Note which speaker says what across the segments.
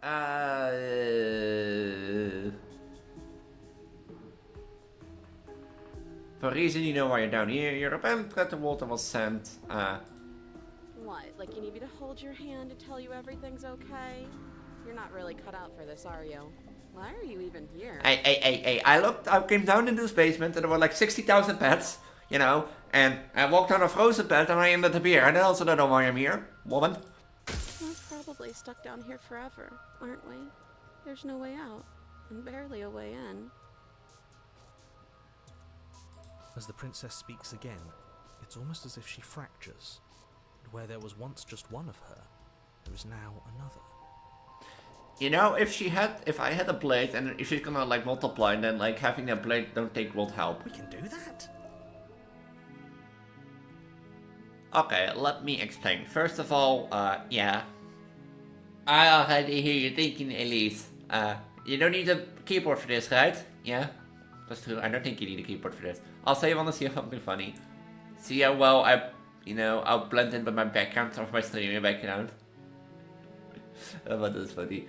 Speaker 1: For a reason you know why you're down here. Your event that the water was sent.
Speaker 2: What, like you need me to hold your hand to tell you everything's okay? You're not really cut out for this, are you? Why are you even here?
Speaker 1: Hey. I came down into this basement and there were like 60,000 pets, you know, and I walked on a frozen pet and I ended up here. And I also don't know why I'm here, woman.
Speaker 2: We're probably stuck down here forever, aren't we? There's no way out, and barely a way in.
Speaker 3: As the princess speaks again, it's almost as if she fractures, and where there was once just one of her, there is now another.
Speaker 1: You know, if I had a blade and if she's gonna like multiply, then like having a blade don't take won't help.
Speaker 3: We can do that?
Speaker 1: Okay, let me explain. First of all, yeah. I already hear you thinking, Elise. You don't need a keyboard for this, right? Yeah? That's true, I don't think you need a keyboard for this. Also, you wanna see something funny? See how well I'll blend in with my background or my streaming background. But that's funny.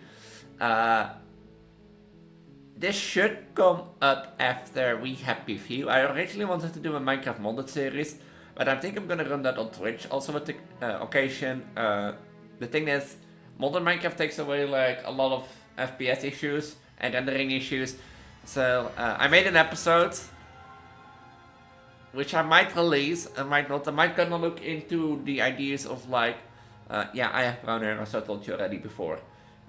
Speaker 1: This should come up after we have review. I originally wanted to do a Minecraft modded series, but I think I'm gonna run that on Twitch. Also with the occasion, the thing is, modern Minecraft takes away like a lot of FPS issues and rendering issues. So I made an episode, which I might release, I might not. I might gonna look into the ideas of like, yeah, I have brown hair, as I told you already before.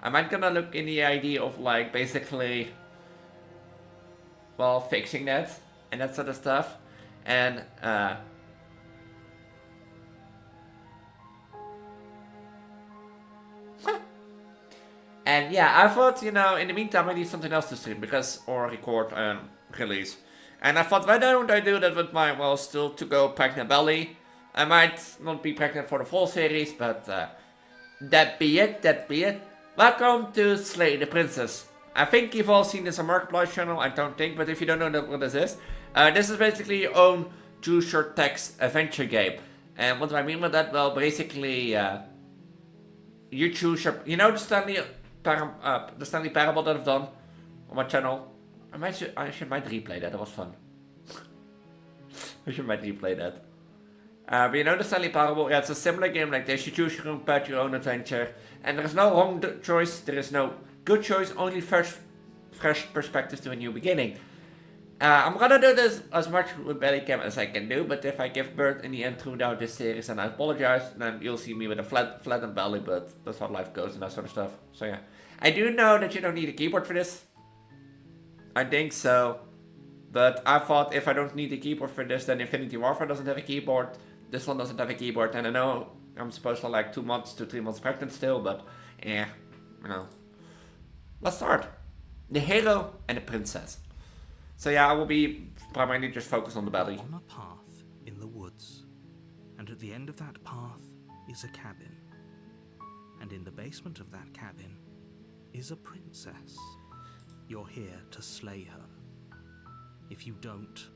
Speaker 1: I might gonna look in the idea of like basically, well, fixing that and that sort of stuff, and and yeah, I thought, you know, in the meantime I need something else to stream or record and release, and I thought, why don't I do that with my well still to go pregnant belly? I might not be pregnant for the full series, but that be it. Welcome to Slay the Princess. I think you've all seen this on Markiplier's channel, I don't think, but if you don't know what this is basically your own choose your text adventure game. And what do I mean by that? Well, basically, you choose your, you know, the Stanley Parable that I've done on my channel. I should might replay that. That was fun. I should might replay that. But you know the Stanley Parable? Yeah, it's a similar game like this. You choose your own path, your own adventure, and there is no wrong choice. There is no good choice. Only fresh perspectives to a new beginning. I'm gonna do this as much with Bellycam as I can do, but if I give birth in the end throughout this series, and I apologize, then you'll see me with a flattened belly, but that's how life goes and that sort of stuff. So yeah. I do know that you don't need a keyboard for this. I think so. But I thought if I don't need a keyboard for this, then Infinity Warfare doesn't have a keyboard. This one doesn't have a keyboard, and I know I'm supposed to like 2 months to 3 months pregnant still, but yeah, you know. Let's start. The hero and the princess. So yeah, I will be primarily just focused on the belly.
Speaker 3: On a path in the woods, and at the end of that path is a cabin. And in the basement of that cabin is a princess. You're here to slay her. If you don't,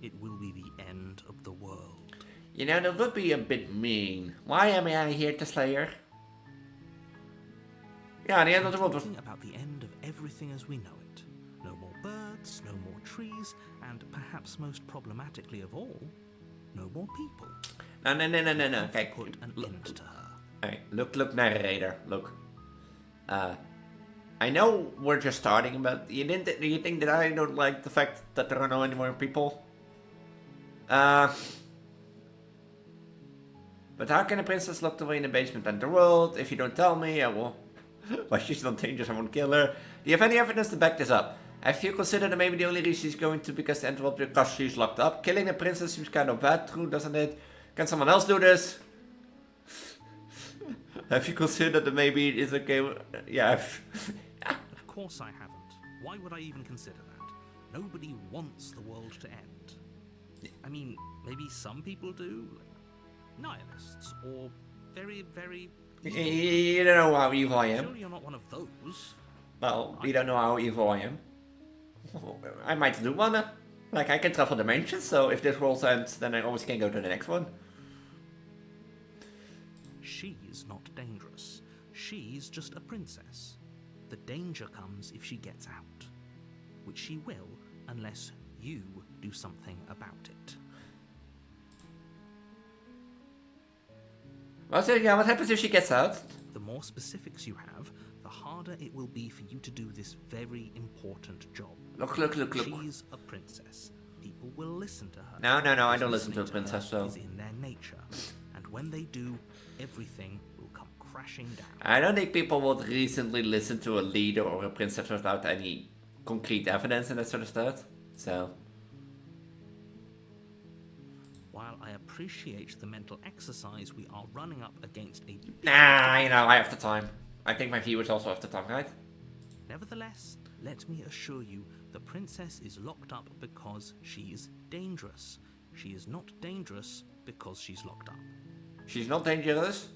Speaker 3: it will be the end of the world.
Speaker 1: You know, that would be a bit mean. Why am I here to slay her? Yeah, the end of the world was...
Speaker 3: About the end of everything as we know it. No more birds, no more trees, and perhaps most problematically of all, no more people.
Speaker 1: No. Okay.
Speaker 3: Put an end to her.
Speaker 1: Alright, look, narrator, look. I know we're just starting, but do you think that I don't like the fact that there are no any more people? But how can a princess locked away in the basement enter the world? If you don't tell me, I will... Why, she's not dangerous, I won't kill her. Do you have any evidence to back this up? Have you considered that maybe the only reason she's going to because the enter world because she's locked up? Killing a princess seems kind of bad, true, doesn't it? Can someone else do this? Have you considered that maybe it is okay? Yeah.
Speaker 3: Of course I haven't. Why would I even consider that? Nobody wants the world to end. I mean, maybe some people do, like nihilists, or very, very evil.
Speaker 1: You don't know how evil I am.
Speaker 3: Surely you're not one of those.
Speaker 1: Well, you don't know how evil I am. I might do one. Like, I can travel dimensions, so if this world ends, then I always can go to the next one.
Speaker 3: She's not dangerous. She's just a princess. The danger comes if she gets out, which she will unless you do something about it.
Speaker 1: What happens if she gets out?
Speaker 3: The more specifics you have, the harder it will be for you to do this very important job.
Speaker 1: Look.
Speaker 3: She's a princess. People will listen to her.
Speaker 1: No, I
Speaker 3: because
Speaker 1: don't listen to a
Speaker 3: listening
Speaker 1: princess,
Speaker 3: her
Speaker 1: so...
Speaker 3: is in their nature. And when they do, everything will come crashing down.
Speaker 1: I don't think people would recently listen to a leader or a princess without any concrete evidence and that sort of stuff. So...
Speaker 3: While I appreciate the mental exercise, we are running up against a...
Speaker 1: Nah, I have the time. I think my viewers also have the time, right?
Speaker 3: Nevertheless, let me assure you, the princess is locked up because she's dangerous. She is not dangerous because she's locked up.
Speaker 1: She's not dangerous.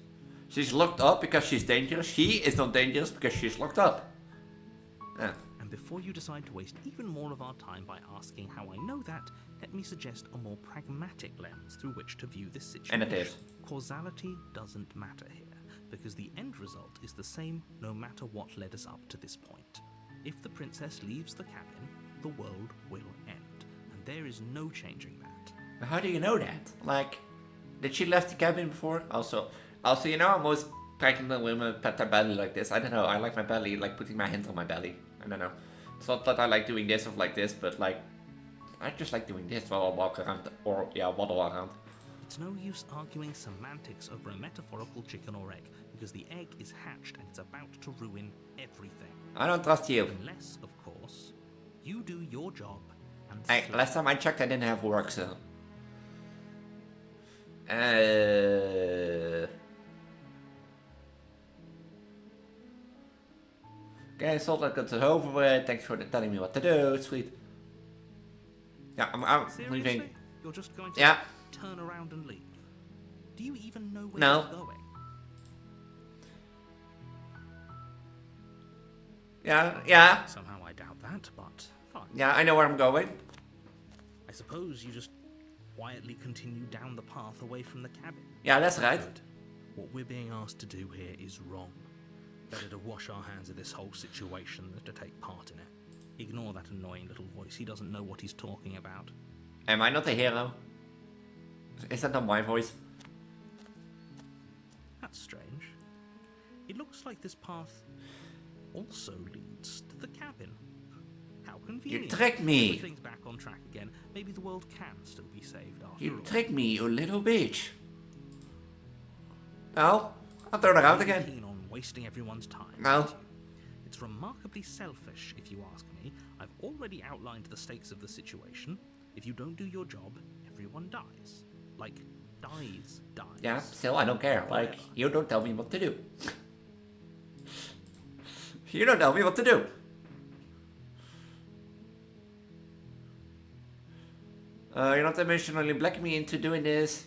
Speaker 1: She's locked up because she's dangerous. She is not dangerous because she's locked up. Yeah.
Speaker 3: And before you decide to waste even more of our time by asking how I know that, let me suggest a more pragmatic lens through which to view this situation.
Speaker 1: And it is.
Speaker 3: Causality doesn't matter here, because the end result is the same no matter what led us up to this point. If the princess leaves the cabin, the world will end, and there is no changing that.
Speaker 1: But how do you know that? Like, did she left the cabin before? Also, most pregnant women pet their belly like this. I don't know, I like my belly, like putting my hand on my belly. I don't know. It's not that I like doing this or like this, but like, I just like doing this while I walk around, or waddle around.
Speaker 3: It's no use arguing semantics over a metaphorical chicken or egg, because the egg is hatched and it's about to ruin everything.
Speaker 1: I don't trust you.
Speaker 3: Unless, of course, you do your job and
Speaker 1: Hey,
Speaker 3: slay.
Speaker 1: last time I checked, I didn't have work, so... Okay, so I got it over with. Thanks for telling me what to do. Sweet. Yeah, I'm
Speaker 3: Seriously?
Speaker 1: leaving.
Speaker 3: You're just going to
Speaker 1: Yeah.
Speaker 3: turn around and leave? Do you even know where
Speaker 1: No.
Speaker 3: you're going?
Speaker 1: Yeah.
Speaker 3: Somehow I doubt that, but fine.
Speaker 1: Yeah, I know where I'm going.
Speaker 3: I suppose you just quietly continue down the path away from the cabin.
Speaker 1: Yeah, that's right.
Speaker 3: Good. What we're being asked to do here is wrong. Better to wash our hands of this whole situation than to take part in it. Ignore that annoying little voice. He doesn't know what he's talking about.
Speaker 1: Am I not a hero? Is that not my voice?
Speaker 3: That's strange. It looks like this path also leads to the cabin. How convenient.
Speaker 1: You tricked me.
Speaker 3: Everything's back on track again. Maybe the world can still be saved after
Speaker 1: You
Speaker 3: all.
Speaker 1: tricked me, you little bitch. No, I'll turn around
Speaker 3: I'm
Speaker 1: again.
Speaker 3: keen on wasting everyone's time.
Speaker 1: No.
Speaker 3: aren't you? It's remarkably selfish, if you ask me. I've already outlined the stakes of the situation. If you don't do your job, everyone dies. Like, dies.
Speaker 1: Yeah, still, I don't care. Like,
Speaker 3: Forever.
Speaker 1: you don't tell me what to do. You don't tell me what to do. You're not emotionally black me into doing this.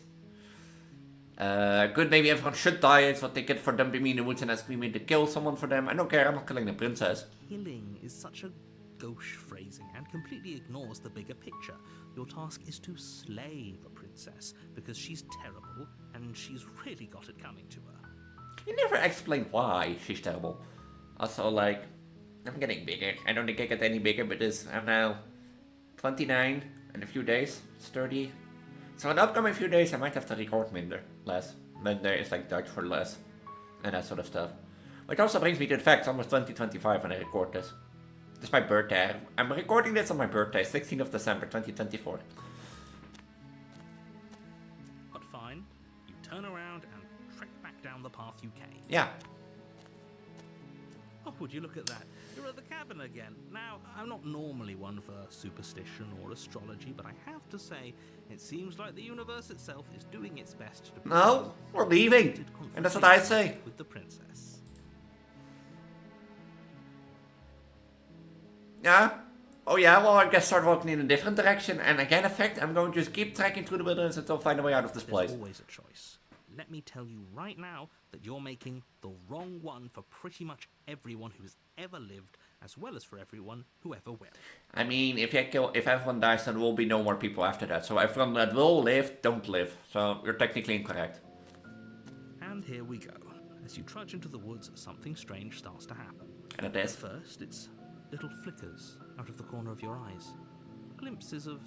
Speaker 1: Good, maybe everyone should die. It's what they get for dumping me in the woods and asking me to kill someone for them. I don't care, I'm not killing the princess.
Speaker 3: Killing is such a gauche phrasing and completely ignores the bigger picture. Your task is to slay the princess, because she's terrible and she's really got it coming to her.
Speaker 1: You never explained why she's terrible. Also, like, I'm getting bigger. I don't think I get any bigger, but I'm now 29 in a few days. It's 30. So in the upcoming few days, I might have to record less. Minder is like Dutch for less. And that sort of stuff. Which also brings me to the fact it's almost 2025 when I record this. It's my birthday. I'm recording this on my birthday, 16th of December, 2024.
Speaker 3: But fine, you turn around and trek back down the path you came.
Speaker 1: Yeah.
Speaker 3: Oh, would you look at that? You're at the cabin again. Now, I'm not normally one for superstition or astrology, but I have to say, it seems like the universe itself is doing its best to...
Speaker 1: No, we're leaving. And that's what I say.
Speaker 3: ...with the princess.
Speaker 1: Yeah? Oh yeah, well I guess start walking in a different direction. And again, effect, I'm going to just keep trekking through the wilderness until I find a way out of this place.
Speaker 3: There's always a choice. Let me tell you right now that you're making the wrong one for pretty much everyone who's ever lived, as well as for everyone who ever will.
Speaker 1: I mean, if everyone dies, then there will be no more people after that. So everyone that will live, don't live. So you're technically incorrect.
Speaker 3: And here we go. As you trudge into the woods, something strange starts to happen.
Speaker 1: And it
Speaker 3: At
Speaker 1: is.
Speaker 3: first, it's little flickers out of the corner of your eyes. Glimpses of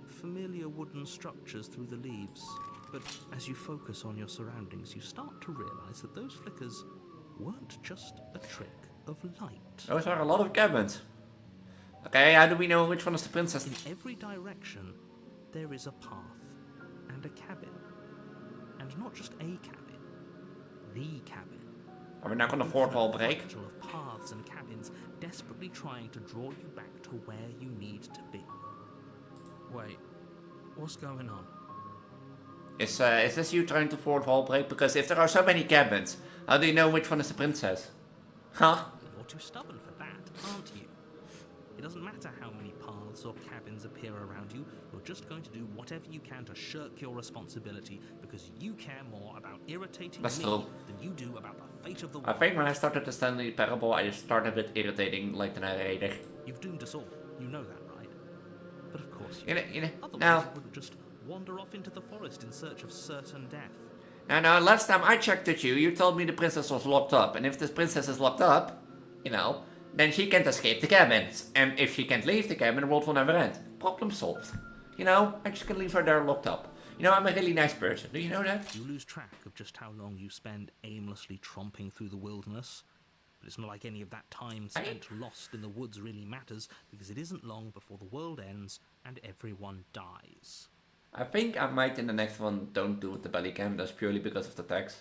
Speaker 3: familiar wooden structures through the leaves. But as you focus on your surroundings, you start to realize that those flickers weren't just a trick of light.
Speaker 1: Those are a lot of cabins. Okay, how do we know which one is the princess?
Speaker 3: In every direction, there is a path and a cabin. And not just a cabin, the cabin.
Speaker 1: Are we now gonna fourth wall break?
Speaker 3: Of paths and cabins desperately trying to draw you back to where you need to be. Wait, what's going on?
Speaker 1: Is this you trying to fourth wall break? Because if there are so many cabins, how do you know which one is the princess? Huh?
Speaker 3: You're too stubborn for that, aren't you? It doesn't matter how many paths or cabins appear around you, you're just going to do whatever you can to shirk your responsibility because you care more about irritating
Speaker 1: That's
Speaker 3: me
Speaker 1: true.
Speaker 3: than you do about the fate of the
Speaker 1: I
Speaker 3: world.
Speaker 1: think when I started the Stanley Parable, I started with irritating like the narrator.
Speaker 3: You've doomed us all, you know that, right? But of course
Speaker 1: You know,
Speaker 3: Otherwise
Speaker 1: now,
Speaker 3: you wouldn't just wander off into the forest in search of certain death.
Speaker 1: now, last time I checked with you, you told me the princess was locked up. And if this princess is locked up, you know, then she can't escape the cabins. And if she can't leave the cabin, the world will never end. Problem solved. You know, I just can leave her there locked up. You know, I'm a really nice person. Do you know that?
Speaker 3: You lose track of just how long you spend aimlessly tromping through the wilderness. But it's not like any of that time spent lost in the woods really matters, because it isn't long before the world ends and everyone dies.
Speaker 1: I think I might in the next one don't do the belly cam. That's purely because of the text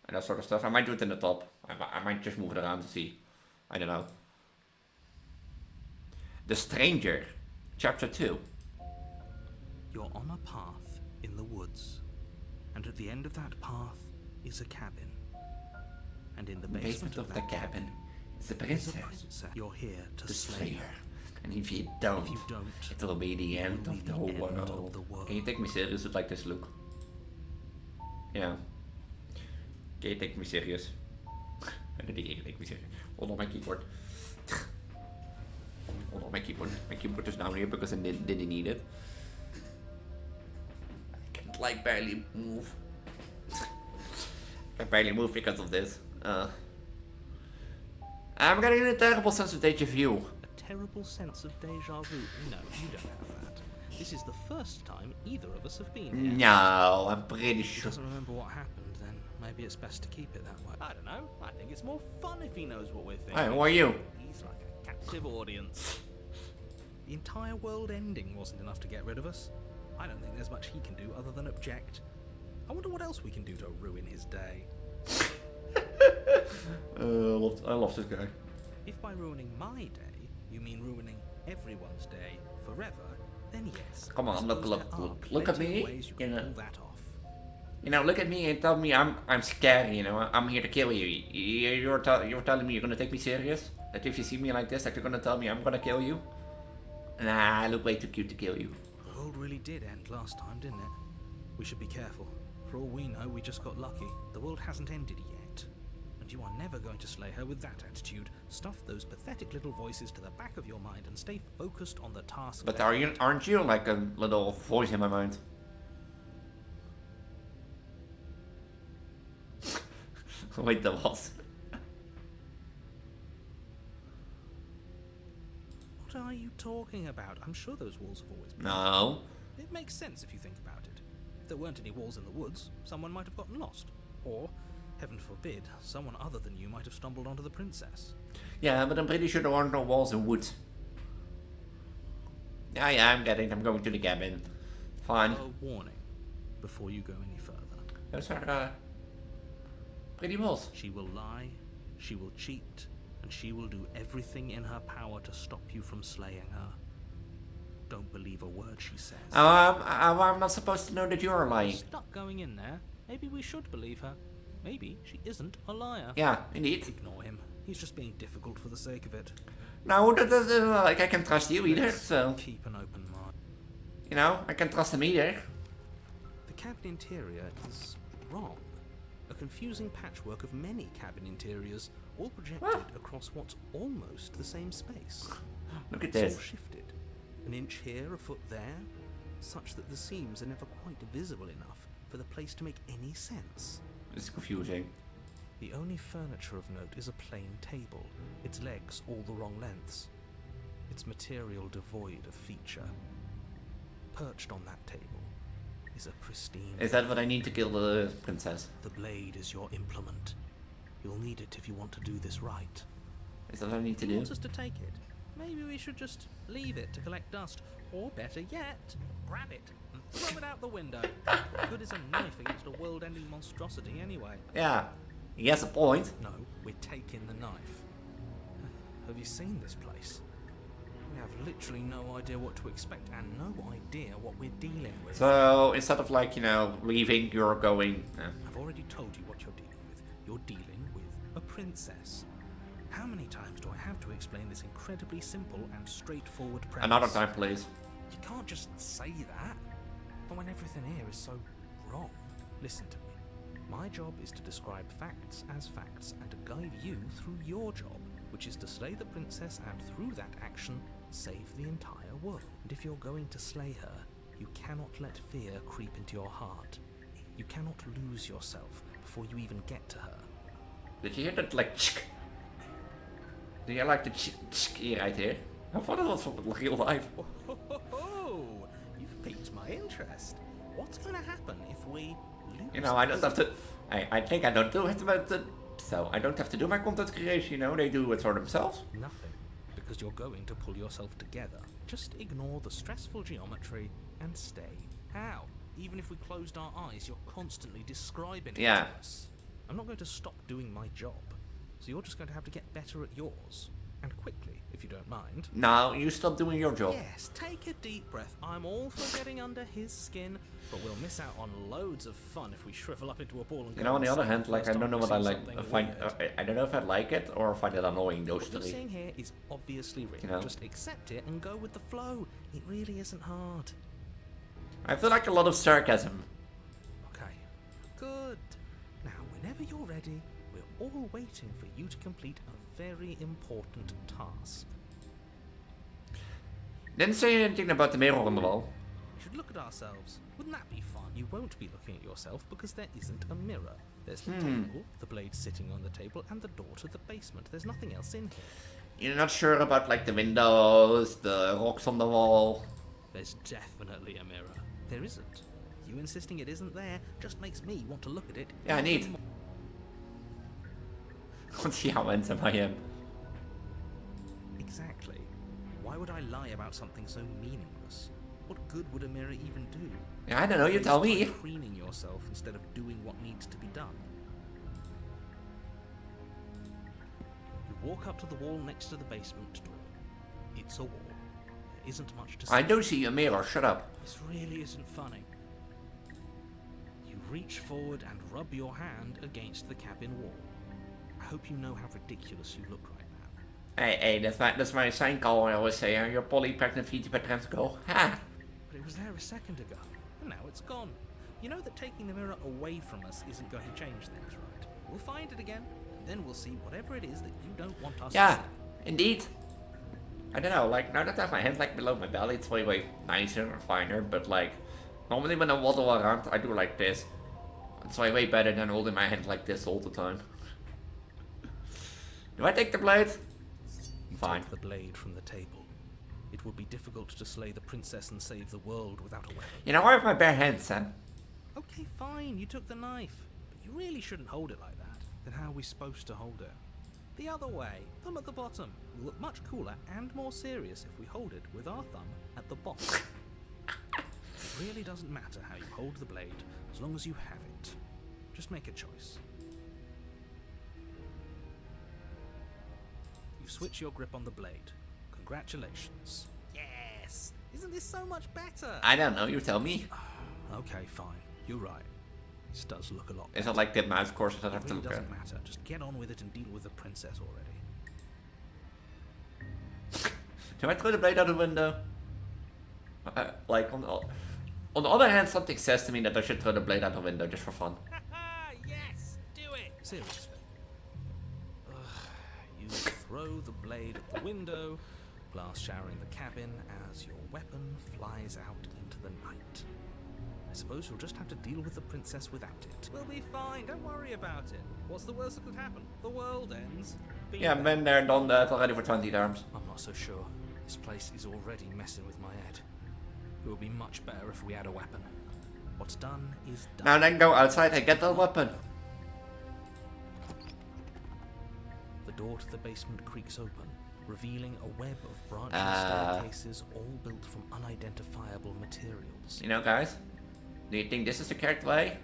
Speaker 1: and that sort of stuff. I might do it in the top. I might just move it around to see. I don't know. The Stranger, Chapter 2.
Speaker 3: You're on a path in the woods, and at the end of that path is a cabin. And in the basement of that cabin
Speaker 1: is the
Speaker 3: is a
Speaker 1: princess.
Speaker 3: princess. You're here to
Speaker 1: The
Speaker 3: slay
Speaker 1: Slayer.
Speaker 3: her.
Speaker 1: And if you don't,
Speaker 3: If you don't,
Speaker 1: it will be the end
Speaker 3: will
Speaker 1: of
Speaker 3: be
Speaker 1: the
Speaker 3: the
Speaker 1: whole
Speaker 3: end
Speaker 1: world.
Speaker 3: of the world.
Speaker 1: Can you take me serious with like this look? Yeah. Can you take me serious? I don't think you can take me serious. Hold on my keyboard. Hold on my keyboard. My keyboard is down here because I didn't need it. I can like barely move. I can barely move because of this. I'm getting a terrible sense of deja vu.
Speaker 3: A terrible sense of deja vu. No, you don't have that. This is the first time either of us have been here.
Speaker 1: No, I'm pretty
Speaker 3: He
Speaker 1: sure.
Speaker 3: doesn't remember what happened, then maybe it's best to keep it that way. I don't know. I think it's more fun if he knows what we're thinking.
Speaker 1: Hey, who are you?
Speaker 3: He's like a captive audience. The entire world ending wasn't enough to get rid of us. I don't think there's much he can do other than object. I wonder what else we can do to ruin his day.
Speaker 1: I love this guy.
Speaker 3: If by ruining my day, you mean ruining everyone's day forever, then yes.
Speaker 1: Come on,
Speaker 3: I
Speaker 1: look
Speaker 3: suppose
Speaker 1: at
Speaker 3: there are plenty
Speaker 1: me.
Speaker 3: of ways you
Speaker 1: You
Speaker 3: can
Speaker 1: know.
Speaker 3: pull that off.
Speaker 1: You know, look at me and tell me I'm scary. You know, I'm here to kill you. You're telling me you're gonna take me serious? That if you see me like this, that you're gonna tell me I'm gonna kill you? Nah, I look way too cute to kill you.
Speaker 3: The world really did end last time, didn't it? We should be careful. For all we know, we just got lucky. The world hasn't ended yet. And you are never going to slay her with that attitude. Stuff those pathetic little voices to the back of your mind and stay focused on the task.
Speaker 1: But
Speaker 3: at hand.
Speaker 1: aren't you like a little voice in my mind? Wait, that was.
Speaker 3: What are you talking about? I'm sure those walls have always been.
Speaker 1: No.
Speaker 3: It makes sense if you think about it. If there weren't any walls in the woods, someone might have gotten lost. Or, heaven forbid, someone other than you might have stumbled onto the princess.
Speaker 1: Yeah, but I'm pretty sure there aren't no walls in woods. Yeah, I'm going to the cabin. Fine.
Speaker 3: A warning before you go any further.
Speaker 1: Those are, pretty walls.
Speaker 3: She will lie, she will cheat, and she will do everything in her power to stop you from slaying her. Don't believe a word she says.
Speaker 1: I'm not supposed to know that you're lying.
Speaker 3: Stuck going in there. Maybe we should believe her. Maybe she isn't a liar.
Speaker 1: Yeah, indeed.
Speaker 3: Ignore him. He's just being difficult for the sake of it.
Speaker 1: No, that doesn't like I can trust you either,
Speaker 3: Let's
Speaker 1: so.
Speaker 3: keep an open mind.
Speaker 1: You know, I can trust him either.
Speaker 3: The cabin interior is wrong. A confusing patchwork of many cabin interiors, all projected across what's almost the same space.
Speaker 1: Look at
Speaker 3: It's all
Speaker 1: this.
Speaker 3: shifted. An inch here, a foot there, such that the seams are never quite visible enough for the place to make any sense.
Speaker 1: It's confusing.
Speaker 3: The only furniture of note is a plain table. It its legs all the wrong lengths, its material devoid of feature. Perched on that table is a pristine...
Speaker 1: Is that what I need to kill the princess?
Speaker 3: The blade is your implement. You'll need it if you want to do this right.
Speaker 1: Is that what I need to
Speaker 3: He
Speaker 1: do?
Speaker 3: wants us to take it. Maybe we should just leave it to collect dust. Or better yet, grab it and throw it out the window. What good is a knife against a world-ending monstrosity anyway?
Speaker 1: Yeah, he has a point.
Speaker 3: No, we're taking the knife. Have you seen this place? We have literally no idea what to expect and no idea what we're dealing with.
Speaker 1: So instead of like, you know, leaving, you're going...
Speaker 3: I've already told you what you're dealing with. You're dealing with a princess. How many times do I have to explain this incredibly simple and straightforward premise?
Speaker 1: Another time, please.
Speaker 3: You can't just say that. But when everything here is so wrong. Listen to me. My job is to describe facts as facts and to guide you through your job, which is to slay the princess and through that action, save the entire world. And if you're going to slay her, you cannot let fear creep into your heart. You cannot lose yourself before you even get to her.
Speaker 1: Did you hear that, like, tsk? Do you like the tsk right here? I thought it was from real life.
Speaker 3: Oh, you've piqued my interest. What's going to happen if we lose?
Speaker 1: You know, I don't have to... I think I don't do it, but... So, I don't have to do my content creation, you know, they do it for themselves.
Speaker 3: Nothing, because you're going to pull yourself together. Just ignore the stressful geometry and stay. How? Even if we closed our eyes, you're constantly describing it to us. I'm not going to stop doing my job, so you're just going to have to get better at yours. And quickly, if you don't mind.
Speaker 1: No, you stop doing your job.
Speaker 3: Yes, take a deep breath. I'm all for getting under his skin, but we'll miss out on loads of fun if we shrivel up into a ball and
Speaker 1: You know, on the other hand, like, I don't know what I like. I don't know if I like it or find it annoying, those
Speaker 3: What you're
Speaker 1: three.
Speaker 3: seeing here is obviously real.
Speaker 1: You know?
Speaker 3: Just accept it and go with the flow. It really isn't hard.
Speaker 1: I feel like a lot of sarcasm.
Speaker 3: Okay, good. Now, whenever you're ready, we're all waiting for you to complete a very important task.
Speaker 1: Didn't say anything about the mirror on the wall.
Speaker 3: We should look at ourselves. Wouldn't that be fun? You won't be looking at yourself because there isn't a mirror. There's the table, the blade sitting on the table, and the door to the basement. There's nothing else in here.
Speaker 1: You're not sure about, like, the windows, the rocks on the wall.
Speaker 3: There's definitely a mirror. There isn't. You insisting it isn't there just makes me want to look at it.
Speaker 1: Yeah, I need. Let's see how handsome I am.
Speaker 3: Exactly. Why would I lie about something so meaningless? What good would a mirror even do?
Speaker 1: Yeah, I don't know, you tell me.
Speaker 3: Waste time preening yourself instead of doing what needs to be done. You walk up to the wall next to the basement door. It's a wall. There isn't much to see.
Speaker 1: I do see a mirror, shut up.
Speaker 3: This really isn't funny. You reach forward and rub your hand against the cabin wall. I hope you know how ridiculous you look right now.
Speaker 1: Hey, that's my sign call I always say, you're poly pregnant Vtuber Transgender. Ha!
Speaker 3: But it was there a second ago, and now it's gone. You know that taking the mirror away from us isn't going to change things, right? We'll find it again, and then we'll see whatever it is that you don't want us to
Speaker 1: Yeah,
Speaker 3: see.
Speaker 1: indeed. I don't know, like, now that I have my hand, like, below my belly, it's way nicer or finer, but, like, normally when I waddle around, I do like this. It's way better than holding my hand like this all the time. Do I take the blade? Fine.
Speaker 3: Take the blade from the table. It would be difficult to slay the princess and save the world without a weapon.
Speaker 1: You know, I have my bare hands, Sam.
Speaker 3: Okay, fine, you took the knife. But you really shouldn't hold it like that. Then how are we supposed to hold it? The other way, thumb at the bottom. We'll look much cooler and more serious if we hold it with our thumb at the bottom. It really doesn't matter how you hold the blade, as long as you have it. Just make a choice. You switch your grip on the blade. Congratulations. Yes! Isn't this so much better?
Speaker 1: I don't know, you tell me.
Speaker 3: Okay, fine. You're right. This does look a lot better.
Speaker 1: It's not like the mouse courses that I have
Speaker 3: It
Speaker 1: to
Speaker 3: really
Speaker 1: look at.
Speaker 3: doesn't matter. Just get on with it and deal with the princess already.
Speaker 1: Do I throw the blade out the window? Like, on the other hand, something says to me that I should throw the blade out the window just for fun.
Speaker 3: Yes! Do it! Seriously. You throw the blade at the window, blast showering the cabin as your weapon flies out into the night. I suppose you'll just have to deal with the princess without it. We'll be fine, don't worry about it. What's the worst that could happen? The world ends.
Speaker 1: Yeah, been there, done that already for 20 times.
Speaker 3: I'm not so sure. This place is already messing with my head. It would be much better if we had a weapon. What's done is done.
Speaker 1: Now then go outside and get the weapon.
Speaker 3: The door to the basement creaks open, revealing a web of branching staircases all built from unidentifiable materials.
Speaker 1: You know, guys, do you think this is the correct way?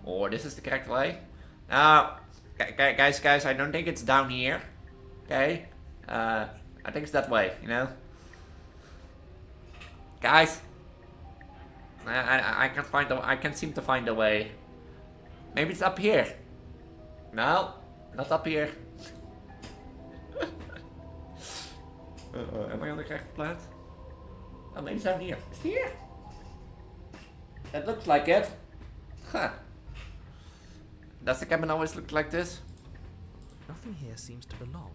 Speaker 1: Or this is the correct way? Now, guys, I don't think it's down here. Okay? I think it's that way, you know? Guys, I can't seem to find a way. Maybe it's up here. No, not up here. Am I on the correct path? Oh, maybe it's down here. It's here. That looks like it. Huh. Does the cabin always look like this?
Speaker 3: Nothing here seems to belong,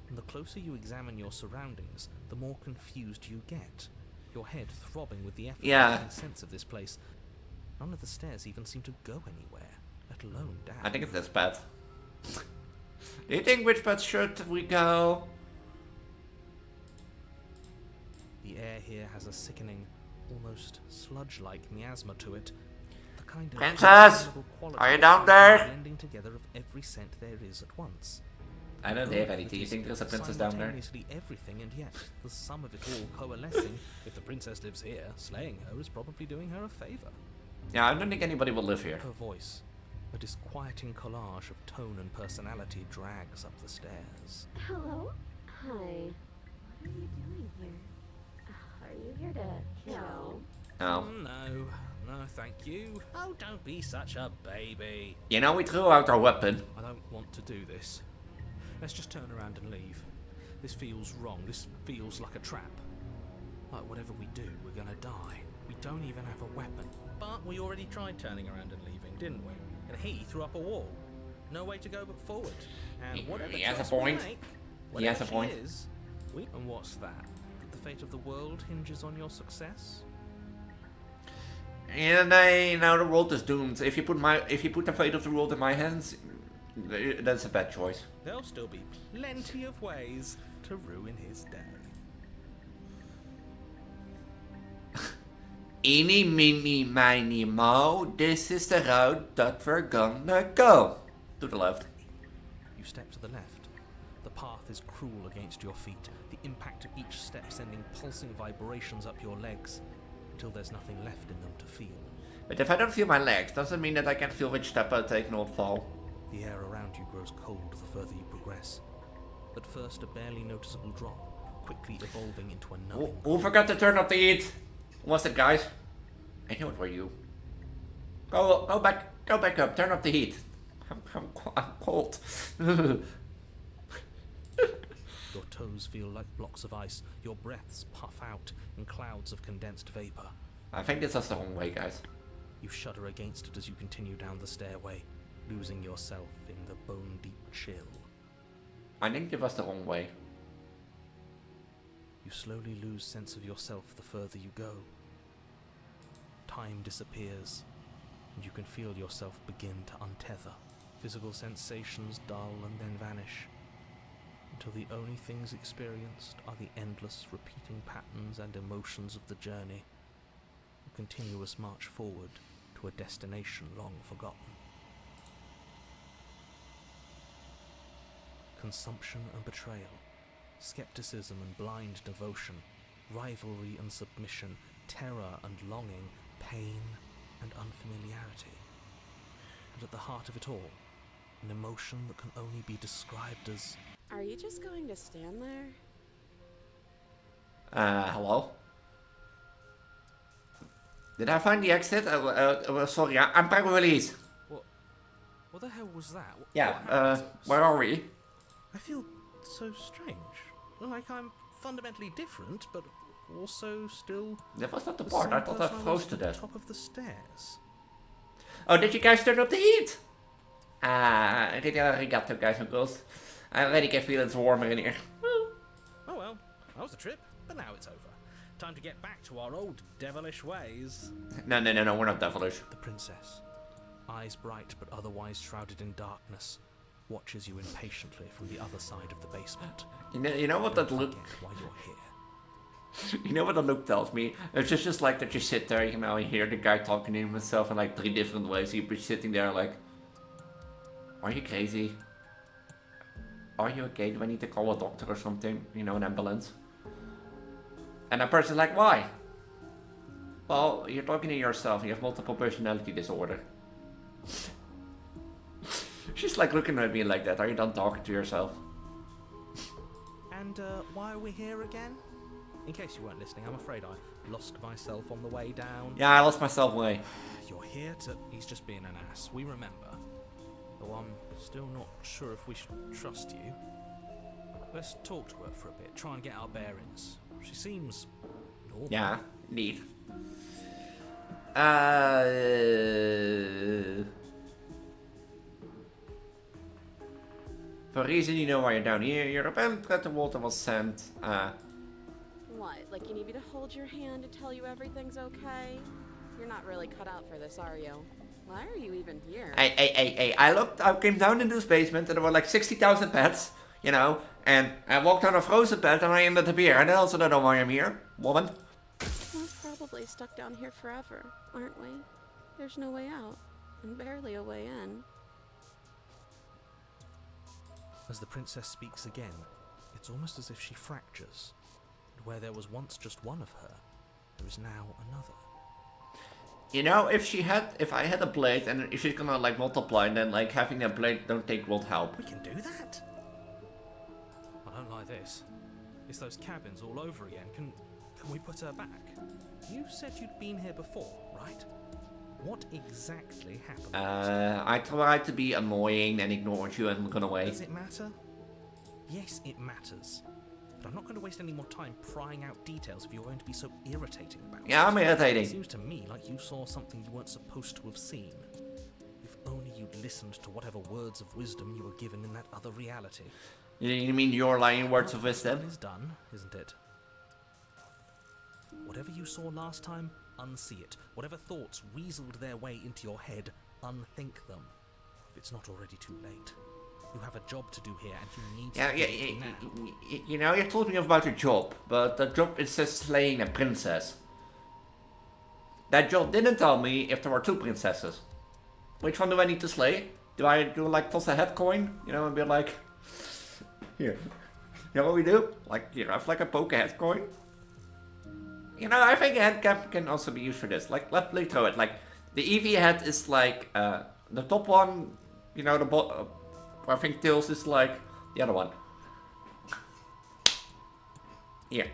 Speaker 3: and the closer you examine your surroundings, the more confused you get. Your head throbbing with the effort of making sense of this place. None of the stairs even seem to go anywhere, let alone down.
Speaker 1: I think it's this path. Do you think which path should we go?
Speaker 3: The air here has a sickening, almost sludge-like miasma to it. The kind of
Speaker 1: Princess, are you down there?
Speaker 3: blending together of every scent there is at once.
Speaker 1: I don't have any. Do you think there's a princess down there?
Speaker 3: Simultaneously everything, and yet the sum of it all coalescing. If the princess lives here, slaying her is probably doing her a favor.
Speaker 1: Yeah, I don't think anybody will live here.
Speaker 3: Her voice, a disquieting collage of tone and personality, drags up the stairs.
Speaker 4: Hello? Hi. What are you doing here? Are you here to kill?
Speaker 1: No.
Speaker 3: No, thank you. Oh, don't be such a baby.
Speaker 1: You know, we threw out our weapon.
Speaker 3: I don't want to do this. Let's just turn around and leave. This feels wrong. This feels like a trap. Like whatever we do, we're gonna die. We don't even have a weapon. But we already tried turning around and leaving, didn't we? And he threw up a wall. No way to go but forward. And whatever
Speaker 1: He has a
Speaker 3: choice we
Speaker 1: point.
Speaker 3: make,
Speaker 1: He has a
Speaker 3: whatever she
Speaker 1: point.
Speaker 3: is, and what's that? The fate of the world hinges on your success?
Speaker 1: And now the world is doomed. If you put the fate of the world in my hands, that's a bad choice.
Speaker 3: There'll still be plenty of ways to ruin his day.
Speaker 1: Eeny, meeny, miny, moe, this is the route that we're gonna go. To the left.
Speaker 3: You step to the left. The path is cruel against your feet, the impact of each step sending pulsing vibrations up your legs, until there's nothing left in them to feel.
Speaker 1: But if I don't feel my legs, doesn't mean that I can feel which step I take and not fall.
Speaker 3: The air around you grows cold the further you progress. At first a barely noticeable drop, quickly evolving into a numbing.
Speaker 1: Who forgot to turn up the heat? Who was it, guys? I knew it were you. Go back up. Turn up the heat. I'm cold.
Speaker 3: Your toes feel like blocks of ice. Your breaths puff out in clouds of condensed vapor.
Speaker 1: I think this is the wrong way, guys.
Speaker 3: You shudder against it as you continue down the stairway, losing yourself in the bone-deep chill.
Speaker 1: I think it was the wrong way.
Speaker 3: You slowly lose sense of yourself the further you go. Time disappears, and you can feel yourself begin to untether. Physical sensations dull and then vanish, until the only things experienced are the endless repeating patterns and emotions of the journey, a continuous march forward to a destination long forgotten. Consumption and betrayal, skepticism and blind devotion, rivalry and submission, terror and longing, pain and unfamiliarity. And at the heart of it all, an emotion that can only be described as...
Speaker 2: Are you just going to stand there?
Speaker 1: Hello? Did I find the exit? Sorry, I'm Preggo Elise.
Speaker 3: What the hell was that?
Speaker 1: Yeah, where are we?
Speaker 3: I feel so strange. Like I'm fundamentally different, but also still...
Speaker 1: That was not the
Speaker 3: the
Speaker 1: part. I
Speaker 3: same
Speaker 1: thought I
Speaker 3: person
Speaker 1: froze
Speaker 3: was
Speaker 1: to
Speaker 3: at the
Speaker 1: death.
Speaker 3: top of the stairs.
Speaker 1: Oh, did you guys turn up the heat? Arigato, guys and girls. I already can feel it's warmer in here.
Speaker 3: Oh well, that was the trip, but now it's over. Time to get back to our old devilish ways.
Speaker 1: No, we're not devilish.
Speaker 3: The princess, eyes bright but otherwise shrouded in darkness, watches you impatiently from the other side of the basement.
Speaker 1: You know what that
Speaker 3: Don't
Speaker 1: look...
Speaker 3: forget why you're here.
Speaker 1: You know what the look tells me? It's just like that you sit there, you know, you hear the guy talking to himself in like 3 different ways. You're sitting there like, are you crazy? Are you okay? Do I need to call a doctor or something? You know, an ambulance? And that person's like, why? Well, you're talking to yourself. You have multiple personality disorder. She's like looking at me like that. Are you done talking to yourself?
Speaker 3: And why are we here again? In case you weren't listening, I'm afraid I lost myself on the way down.
Speaker 1: Yeah, I lost myself way.
Speaker 3: You're here to... He's just being an ass, we remember. Though I'm still not sure if we should trust you. Let's talk to her for a bit, try and get our bearings. She seems normal.
Speaker 1: Yeah, indeed. For a reason you know why you're down here. Your event that the water was sent.
Speaker 2: What, like you need me to hold your hand to tell you everything's okay? You're not really cut out for this, are you? Why are you even here?
Speaker 1: Hey, I came down into this basement and there were like 60,000 pets, you know, and I walked on a frozen pet and I ended up here. And I also don't know why I'm here, woman.
Speaker 2: We're probably stuck down here forever, aren't we? There's no way out, and barely a way in.
Speaker 3: As the princess speaks again, it's almost as if she fractures. And where there was once just one of her, there is now another.
Speaker 1: You know, if I had a blade and if she's gonna like multiply, then like having a blade don't take won't help.
Speaker 3: We can do that? I don't like this. It's those cabins all over again. Can we put her back? You said you'd been here before, right? What exactly happened?
Speaker 1: I tried to be annoying and ignored you and gone away.
Speaker 3: Does it matter? Yes, it matters. But I'm not going to waste any more time prying out details if you're going to be so irritating about it.
Speaker 1: Yeah, I'm
Speaker 3: It
Speaker 1: irritating.
Speaker 3: seems to me like you saw something you weren't supposed to have seen. If only you'd listened to whatever words of wisdom you were given in that other reality.
Speaker 1: You mean your lying words of wisdom?
Speaker 3: Is done, isn't it? Whatever you saw last time, unsee it. Whatever thoughts weaseled their way into your head, unthink them. If it's not already too late. You have a job to do here, and you need to do it now.
Speaker 1: You know, you told me about your job, but the job is just slaying a princess. That job didn't tell me if there were 2 princesses. Which one do I need to slay? Do I do like toss a head coin? You know, and be like, here. You know what we do? Like, here, I have like a poke head coin. You know, I think a head cap can also be used for this. Like, let me throw it. Like, the EV head is like, the top one, you know, the bottom. I think tails is like the other one. Here.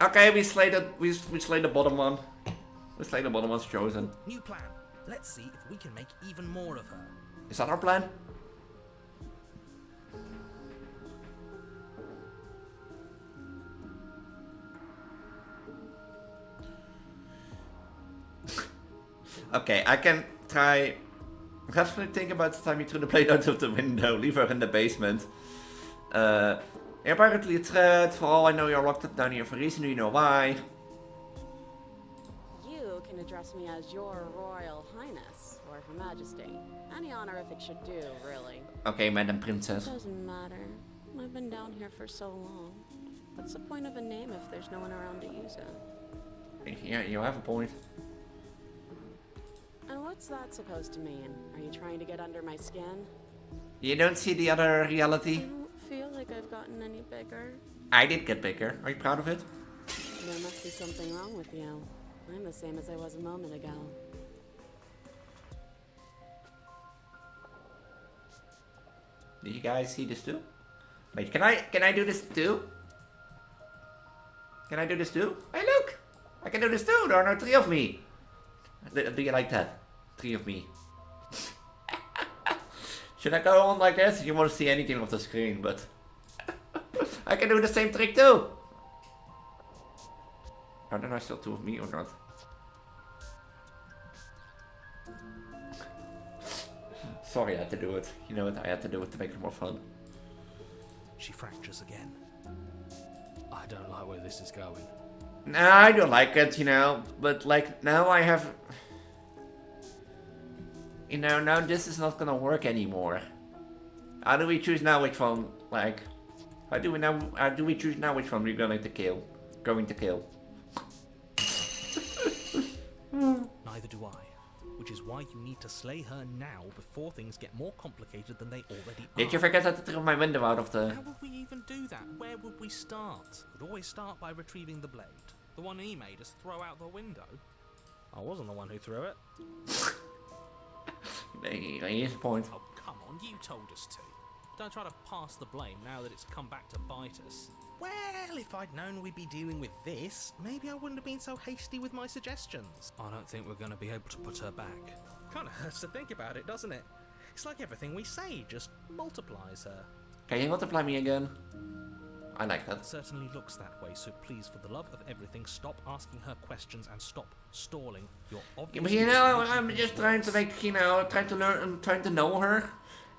Speaker 1: Okay, we slay the bottom one. We slay the bottom one's chosen.
Speaker 3: New plan. Let's see if we can make even more of her.
Speaker 1: Is that our plan? Okay, I can try. Definitely think about the time you threw the plate out of the window. Leave her in the basement. You're apparently a threat. For all I know, you're locked up down here for a reason. Do you know why?
Speaker 2: You can address me as your Royal Highness, or Her Majesty. Any honorific should do, really.
Speaker 1: Okay, Madam Princess.
Speaker 2: Doesn't matter. I've been down here for so long. What's the point of a name if there's no one around to use it?
Speaker 1: Yeah, you have a point.
Speaker 2: And what's that supposed to mean? Are you trying to get under my skin?
Speaker 1: You don't see the other
Speaker 2: I
Speaker 1: reality?
Speaker 2: don't feel like I've gotten any bigger.
Speaker 1: I did get bigger. Are you proud of it?
Speaker 2: There must be something wrong with you. I'm the same as I was a moment ago.
Speaker 1: Do you guys see this too? Wait, can I do this too? Can I do this too? Hey, look! I can do this too. There are no 3 of me. Do you like that? 3 of me. Should I go on like this? You won't see anything of the screen, but I can do the same trick too. Are there still 2 of me or not? Sorry, I had to do it. You know what? I had to do it to make it more fun.
Speaker 3: She fractures again. I don't like where this is going.
Speaker 1: Nah, I don't like it, you know. But like now I have. You know, now this is not gonna work anymore. How do we choose now which one, like... How do we choose now which one we're going to kill?
Speaker 3: Neither do I. Which is why you need to slay her now before things get more complicated than they already are.
Speaker 1: Did you forget to throw my window out of the...
Speaker 3: How would we even do that? Where would we start? We'd always start by retrieving the blade. The one he made us throw out the window. I wasn't the one who threw it.
Speaker 1: Here's the point.
Speaker 3: Oh, come on, you told us to. Don't try to pass the blame now that it's come back to bite us. Well, if I'd known we'd be dealing with this, maybe I wouldn't have been so hasty with my suggestions. I don't think we're going to be able to put her back. Kind of hurts to think about it, doesn't it? It's like everything we say just multiplies her.
Speaker 1: Can you multiply me again? I like that.
Speaker 3: It certainly looks that way, so please, for the love of everything, stop asking her questions and stop stalling your obvious...
Speaker 1: But you know, I'm just trying to make, you know, trying to learn and trying to know her.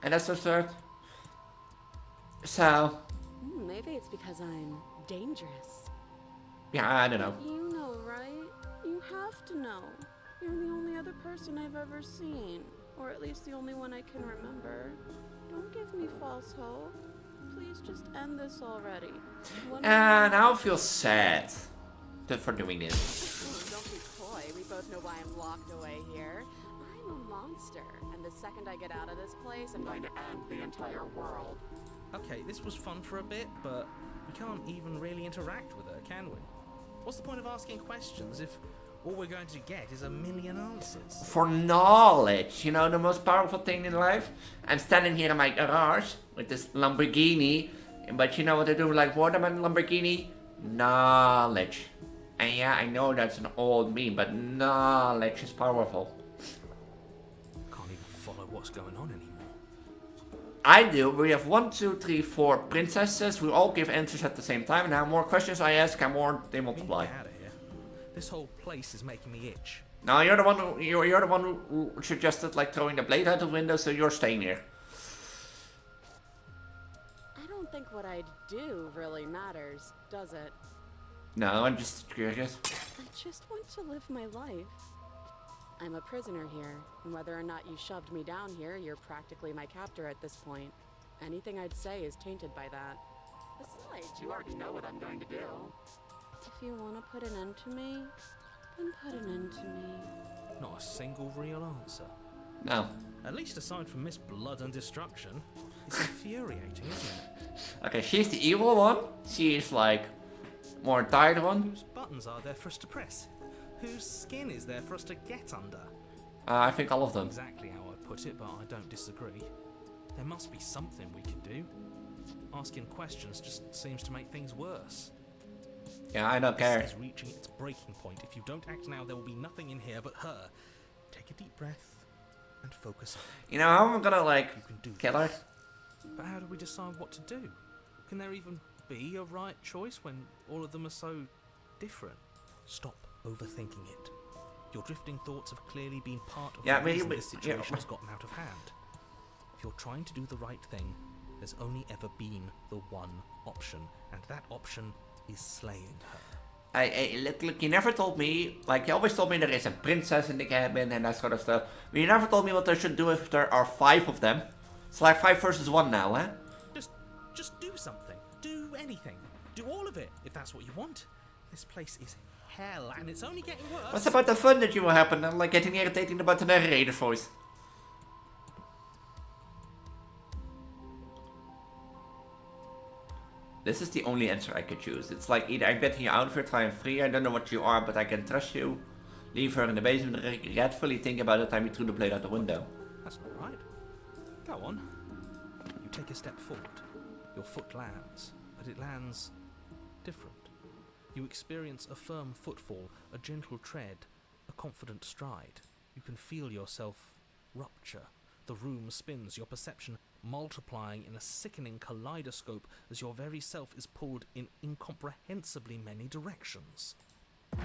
Speaker 1: And that's what's sort. So...
Speaker 2: Maybe it's because I'm dangerous.
Speaker 1: Yeah, I don't know.
Speaker 2: You know, right? You have to know. You're the only other person I've ever seen. Or at least the only one I can remember. Don't give me false hope. Please just end this already.
Speaker 1: Now I feel sad for doing this.
Speaker 2: Don't be coy. We both know why I'm locked away here. I'm a monster. And the second I get out of this place, I'm going to end the entire world.
Speaker 3: Okay, this was fun for a bit, but we can't even really interact with her, can we? What's the point of asking questions if all we're going to get is a million answers?
Speaker 1: For knowledge, you know, the most powerful thing in life. I'm standing here in my garage with this Lamborghini, but you know what I do like more than a Lamborghini? Knowledge. And yeah, I know that's an old meme, but knowledge is powerful.
Speaker 3: Can't even follow what's going on anymore.
Speaker 1: I do. We have 1, 2, 3, 4 princesses. We all give answers at the same time. And the more questions I ask, the more they multiply.
Speaker 3: Get out of here. This whole place is making me itch.
Speaker 1: No, you're the one who suggested like throwing the blade out the window, so you're staying here.
Speaker 2: I don't think what I'd do really matters, does it?
Speaker 1: No, I'm just curious.
Speaker 2: I just want to live my life. I'm a prisoner here, and whether or not you shoved me down here, you're practically my captor at this point. Anything I'd say is tainted by that. Besides, you already know what I'm going to do. If you want to put an end to me, then put an end to me.
Speaker 3: Not a single real answer.
Speaker 1: No.
Speaker 3: At least aside from Miss Blood and Destruction. It's infuriating, isn't it?
Speaker 1: Okay, she's the evil one. She is like more tired one.
Speaker 3: Whose buttons are there for us to press? Whose skin is there for us to get under?
Speaker 1: I think all of them.
Speaker 3: Exactly how I put it, but I don't disagree. There must be something we can do. Asking questions just seems to make things worse.
Speaker 1: Yeah, I don't care.
Speaker 3: This is reaching its breaking point. If you don't act now, there will be nothing in here but her. Take a deep breath and focus.
Speaker 1: You know how I'm gonna like
Speaker 3: You can do
Speaker 1: kill her?
Speaker 3: this. But how do we decide what to do? Can there even be a right choice when all of them are so different? Stop overthinking it. Your drifting thoughts have clearly been part of the reason this situation has gotten out of hand. If you're trying to do the right thing, there's only ever been the one option, and that option is slaying her.
Speaker 1: Look, you never told me, like, you always told me there is a princess in the cabin and that sort of stuff. But you never told me what I should do if there are 5 of them. It's like 5 versus 1 now, eh?
Speaker 3: Just do something. Do anything. Do all of it, if that's what you want. This place is hell, and it's only getting worse.
Speaker 1: What's about the fun that you will happen? I'm like getting irritating about the narrator's voice. This is the only answer I could choose. It's like either I'm getting you out of here till I'm free, I don't know what you are, but I can trust you. Leave her in the basement, regretfully think about the time you threw the blade out the window.
Speaker 3: That's not right. Go on. You take a step forward. Your foot lands, but it lands different. You experience a firm footfall, a gentle tread, a confident stride. You can feel yourself rupture. The room spins, your perception multiplying in a sickening kaleidoscope as your very self is pulled in incomprehensibly many directions. You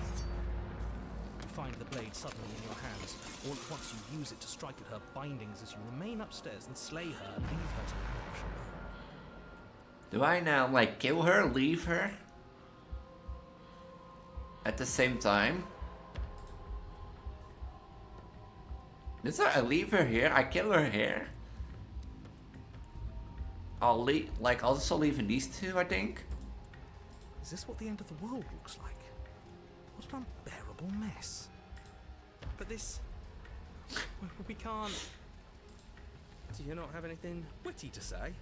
Speaker 3: find the blade suddenly in your hands. All at once you use it to strike at her bindings as you remain upstairs and slay her and leave her to perish alone.
Speaker 1: Do I now, like, kill her, leave her? At the same time? I leave her here? I kill her here? I'll leave, like, I'll also leave in these two, I think.
Speaker 3: Is this what the end of the world looks like? What an unbearable mess. But this... we can't... Do you not have anything witty to say?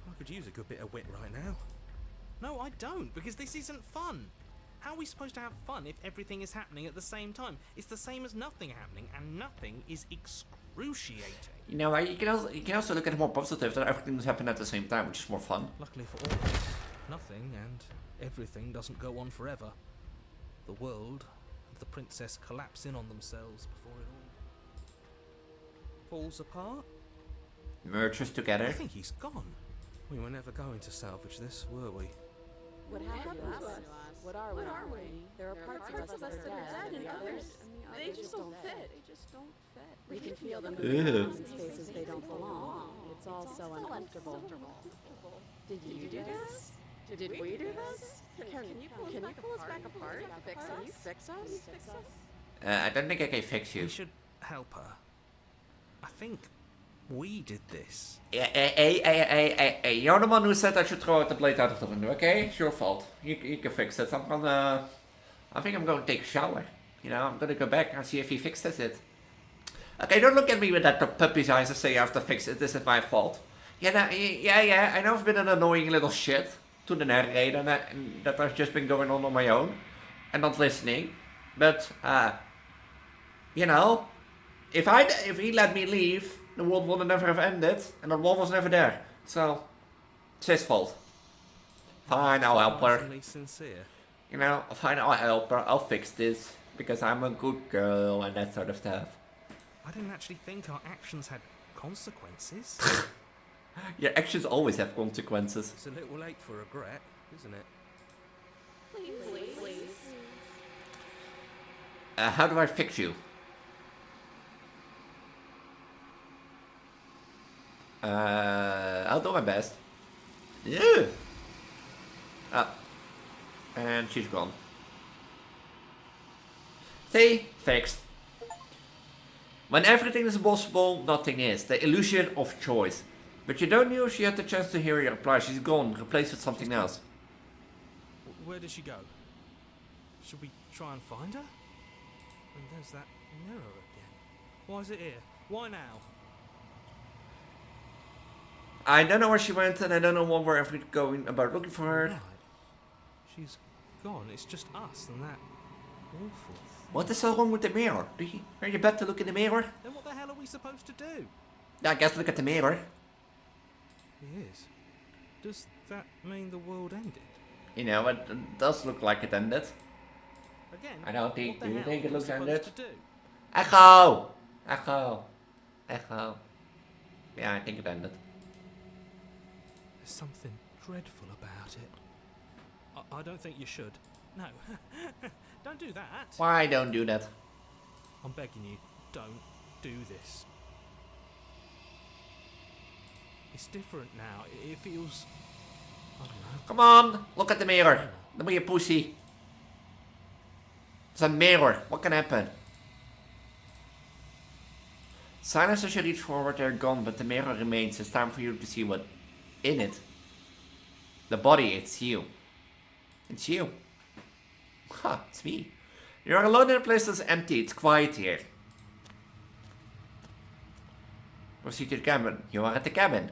Speaker 3: I could use a good bit of wit right now. No, I don't, because this isn't fun. How are we supposed to have fun if everything is happening at the same time? It's the same as nothing happening, and nothing is excruciating.
Speaker 1: You know, you can also look at it more positive, that everything is happening at the same time, which is more fun.
Speaker 3: Luckily for all of us, nothing and everything doesn't go on forever. The world and the princess collapse in on themselves before it all falls apart.
Speaker 1: Merges together.
Speaker 3: I think he's gone. We were never going to salvage this, were we?
Speaker 2: What happened to us? What are we? There are parts of us that are dead, and others, they just don't fit. We can feel them in spaces they don't belong. It's all so uncomfortable. Did you do this? Did we do this? Can you pull us back apart? Can you fix us?
Speaker 1: I don't think I can fix you.
Speaker 3: We should help her. I think we did this.
Speaker 1: Hey, you're the one who said I should throw out the blade out of the window, okay? It's your fault. You can fix it. I think I'm going to take a shower. You know, I'm going to go back and see if he fixes it. Okay, don't look at me with that puppy's eyes and say I have to fix it. This is my fault. Yeah, I know I've been an annoying little shit to the narrator and that I've just been going on my own and not listening. But, you know, if he let me leave, the world would never have ended, and the wolf was never there. So, it's his fault. Fine, I'll help her.
Speaker 3: Sincere.
Speaker 1: You know, fine, I'll help her. I'll fix this, because I'm a good girl and that sort of stuff.
Speaker 3: I didn't actually think our actions had consequences.
Speaker 1: Your actions always have consequences.
Speaker 3: It's a little late for regret, isn't it?
Speaker 2: Please.
Speaker 1: How do I fix you? I'll do my best. Yeah. And she's gone. See? Fixed. When everything is possible, nothing is. The illusion of choice. But you don't know if she had the chance to hear your reply. She's gone. Replaced with something else.
Speaker 3: Where did she go? Should we try and find her? And there's that mirror again. Why is it here? Why now?
Speaker 1: I don't know where she went and I don't know what we're ever going about looking for her.
Speaker 3: Right. She's gone. It's just us and that awful thing.
Speaker 1: What is so wrong with the mirror? Are you bad to look in the mirror?
Speaker 3: Then what the hell are we supposed to do?
Speaker 1: I guess look at the mirror.
Speaker 3: It is. Does that mean the world ended?
Speaker 1: You know, it does look like it ended.
Speaker 3: Again?
Speaker 1: I don't think.
Speaker 3: What
Speaker 1: Do
Speaker 3: the
Speaker 1: you
Speaker 3: hell
Speaker 1: think it
Speaker 3: are we
Speaker 1: looks
Speaker 3: supposed
Speaker 1: ended?
Speaker 3: to do?
Speaker 1: Echo! Yeah, I think it ended.
Speaker 3: There's something dreadful about it. I don't think you should. No. Don't do that.
Speaker 1: Why don't do that?
Speaker 3: I'm begging you, don't do this. It's different now. It feels... I don't know.
Speaker 1: Come on, look at the mirror. Don't be a pussy. It's a mirror. What can happen? Silence as you reach forward, they're gone, but the mirror remains. It's time for you to see what in it. The body, it's you. It's you. Ha, it's me. You're alone in a place that's empty. It's quiet here. Proceed to the cabin. You are at the cabin.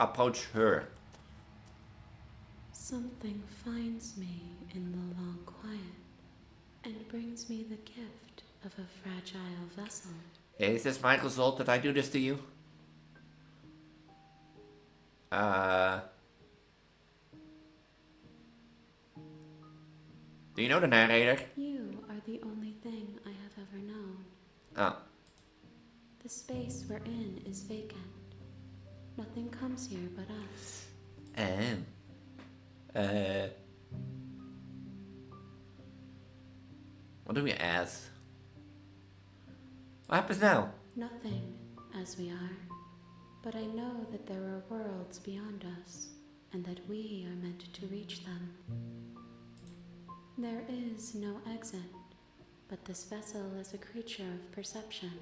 Speaker 1: Approach her.
Speaker 5: Something finds me in the long quiet and brings me the gift of a fragile vessel.
Speaker 1: Is this my result that I do this to you? Do you know the narrator?
Speaker 5: You are the only thing I have ever known.
Speaker 1: Oh.
Speaker 5: The space we're in is vacant. Nothing comes here but us.
Speaker 1: What do we ask? What happens now?
Speaker 5: Nothing, as we are. But I know that there are worlds beyond us, and that we are meant to reach them. There is no exit, but this vessel is a creature of perception.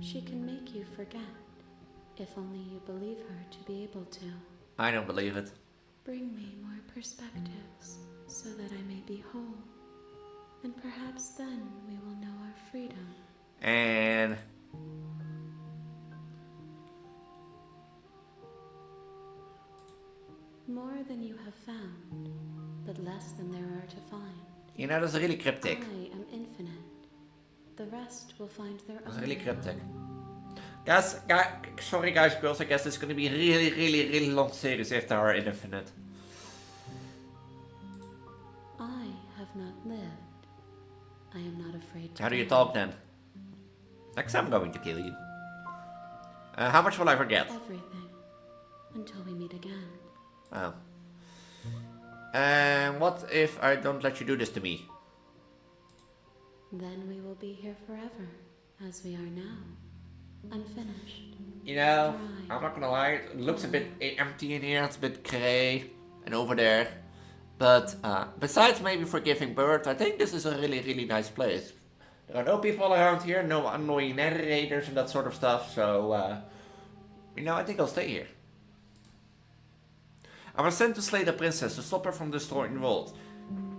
Speaker 5: She can make you forget, if only you believe her to be able to.
Speaker 1: I don't believe it.
Speaker 5: Bring me more perspectives, so that I may be whole. And perhaps then we will know our freedom.
Speaker 1: And...
Speaker 5: More than you have found, but less than there are to find.
Speaker 1: You know, that's really cryptic.
Speaker 5: I am infinite. The rest will find their
Speaker 1: That's
Speaker 5: own.
Speaker 1: really cryptic. Guys, sorry guys, girls, I guess this is gonna be a really long series if they are infinite.
Speaker 5: I have not lived. I am not afraid to
Speaker 1: How do you
Speaker 5: die.
Speaker 1: talk then? Next I'm going to kill you. How much will I forget?
Speaker 5: Everything. Until we meet again.
Speaker 1: Oh. And what if I don't let you do this to me?
Speaker 5: Then we will be here forever, as we are now. Unfinished.
Speaker 1: You know, I'm not gonna lie, it looks a bit empty in here, it's a bit grey, and over there. But besides maybe for giving birth, I think this is a really nice place. There are no people around here, no annoying narrators and that sort of stuff, so, you know, I think I'll stay here. I was sent to slay the princess, to stop her from destroying the world.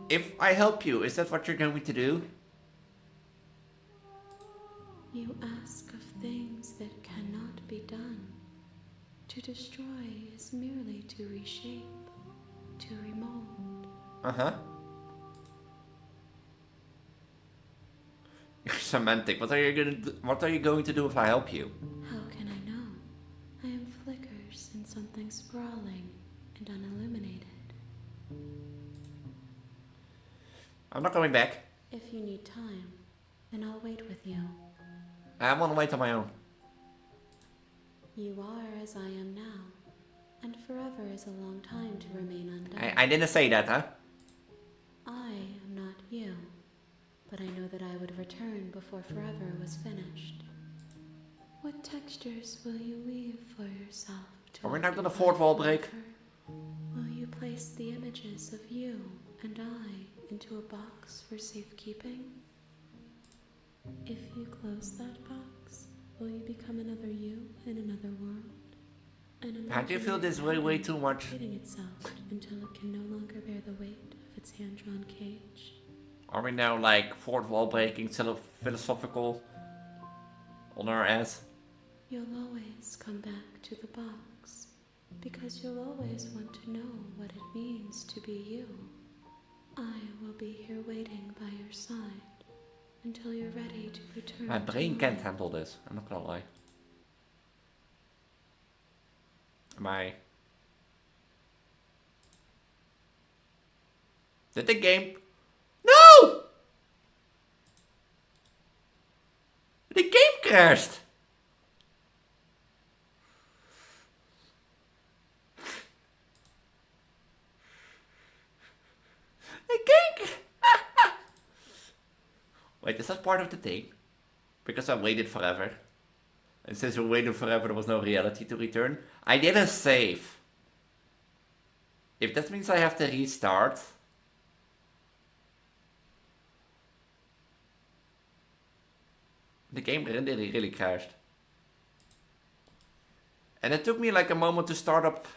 Speaker 1: If I help you, is that what you're going to do?
Speaker 5: You ask of things that cannot be done. To destroy is merely to reshape, to remold.
Speaker 1: Uh-huh. You're semantic. What are you going to do if I help you?
Speaker 5: How can I know? I am flickers in something sprawling and unilluminated.
Speaker 1: I'm not going back.
Speaker 5: If you need time, then I'll wait with you.
Speaker 1: I want to wait on my own.
Speaker 5: You are as I am now, and forever is a long time to remain undone.
Speaker 1: I didn't say that, huh?
Speaker 5: I am not you, but I know that I would return before forever was finished. What textures will you weave for yourself?
Speaker 1: Are we not gonna fourth wall break?
Speaker 5: Will you place the images of you and I into a box for safekeeping? If you close that box, will you become another you in another world?
Speaker 1: I do feel this way too much.
Speaker 5: Hiding itself until it can no longer bear the weight of its hand-drawn cage.
Speaker 1: Are we now like fourth wall breaking, philosophical on our ass?
Speaker 5: You'll always come back to the box, because you'll always want to know what it means to be you. I will be here waiting by your side until you're ready to return.
Speaker 1: My brain
Speaker 5: to
Speaker 1: can't
Speaker 5: life.
Speaker 1: handle this, I'm not gonna lie. Did the game... No! The game crashed! The game... Wait, is that part of the thing? Because I waited forever. And since we waited forever, there was no reality to return. I didn't save. If that means I have to restart... The game really crashed. And it took me like a moment to start up.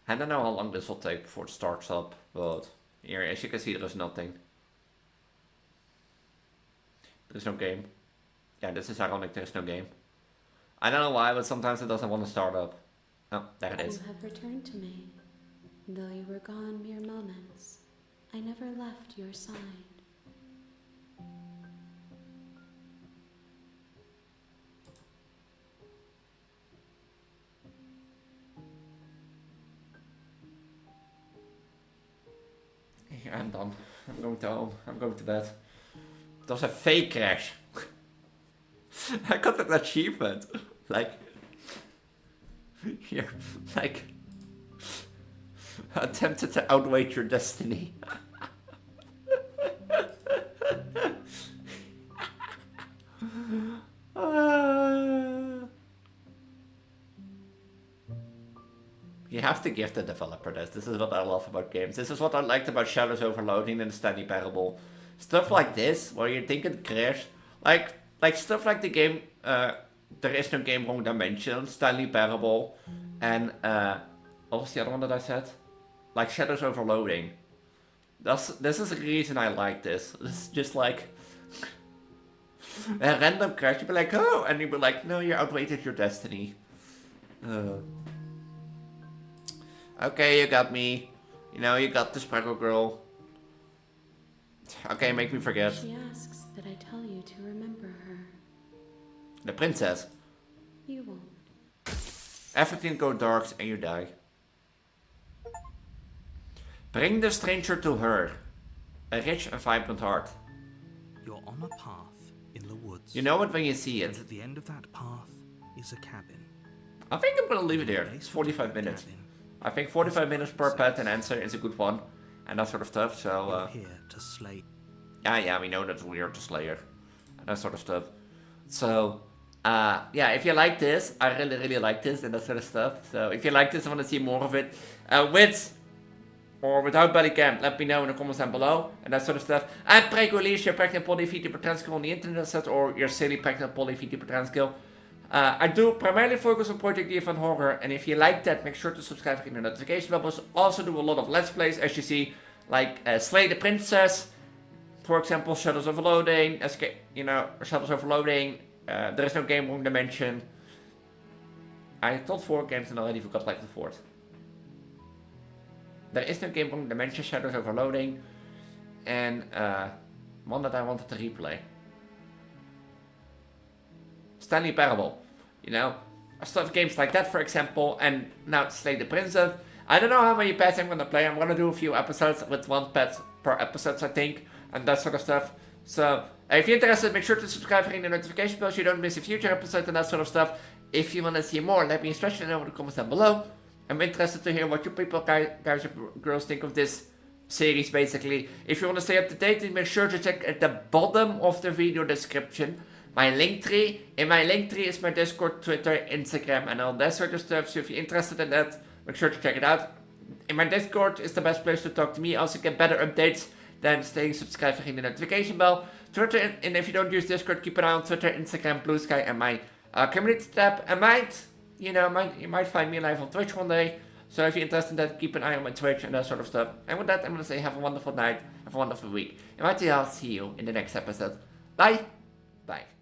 Speaker 1: I don't know how long this will take before it starts up, but here, as you can see, there is nothing. There's no game. Yeah, this is ironic, there's no game. I don't know why, but sometimes it doesn't want to start up. Oh, there it is.
Speaker 5: You have returned to me. Though you were gone mere moments, I never left your side.
Speaker 1: Yeah, I'm done. I'm going to home. I'm going to bed. It was a fake crash. I got an achievement. Like... Here, like... Attempted to outwait your destiny. have to give the developer this. This is what I love about games. This is what I liked about Shadows Overloading and Stanley Parable. Stuff like this, where you think it crashed. Like stuff like the game, There Is No Game Wrong Dimension, Stanley Parable, and what was the other one that I said? Like Shadows Overloading. This is the reason I like this. It's just like a random crash. You'd be like, oh, and you'd be like, no, you outrated your destiny. Okay, you got me. You know, you got this Preggo girl. Okay, make me forget.
Speaker 5: She asks that I tell you to remember her.
Speaker 1: The princess.
Speaker 5: You won't.
Speaker 1: Everything goes dark and you die. Bring the stranger to her. A rich and vibrant heart.
Speaker 3: You're on a path in the woods.
Speaker 1: You know it when you see
Speaker 3: And
Speaker 1: it.
Speaker 3: at the end of that path is a cabin.
Speaker 1: I think I'm gonna leave it here. It's 45 minutes. I think 45 minutes per pet and answer is a good one. And that sort of stuff, so...
Speaker 3: You're here to slay.
Speaker 1: Yeah, we know that we're the Slayer. And that sort of stuff. So, yeah, if you like this, I really like this and that sort of stuff. So, if you like this and want to see more of it, with or without belly cam, let me know in the comments down below. And that sort of stuff. And Preggo Elise, your pregnant poly Vtuber trans girl on the internet set, or your silly pregnant poly Vtuber trans girl. I do primarily focus on Project DF and horror, and if you like that, make sure to subscribe and hit the notification bell. I also do a lot of Let's Plays, as you see, like Slay the Princess, for example, Shadows Overloading, Shadows Overloading, There Is No Game Wrong Dimension. I thought 4 games and already forgot like the 4th. There Is No Game Wrong Dimension, Shadows Overloading, and one that I wanted to replay. Stanley Parable, you know, stuff games like that, for example, and now Slay the Princess. I don't know how many pets I'm gonna play. I'm gonna do a few episodes with 1 pet per episode, I think, and that sort of stuff. So, if you're interested, make sure to subscribe and ring the notification bell so you don't miss a future episode and that sort of stuff. If you wanna see more, let me especially know in the comments down below. I'm interested to hear what you people, guys or girls, think of this series, basically. If you wanna stay up to date, then make sure to check at the bottom of the video description my link tree. In my link tree is my Discord, Twitter, Instagram, and all that sort of stuff. So if you're interested in that, make sure to check it out. In my Discord is the best place to talk to me. Also get better updates than staying subscribed and hitting the notification bell. Twitter, and if you don't use Discord, keep an eye on Twitter, Instagram, Blue Sky, and my community tab. And you might find me live on Twitch one day. So if you're interested in that, keep an eye on my Twitch and that sort of stuff. And with that, I'm gonna say have a wonderful night, have a wonderful week. And I'll see you in the next episode. Bye. Bye.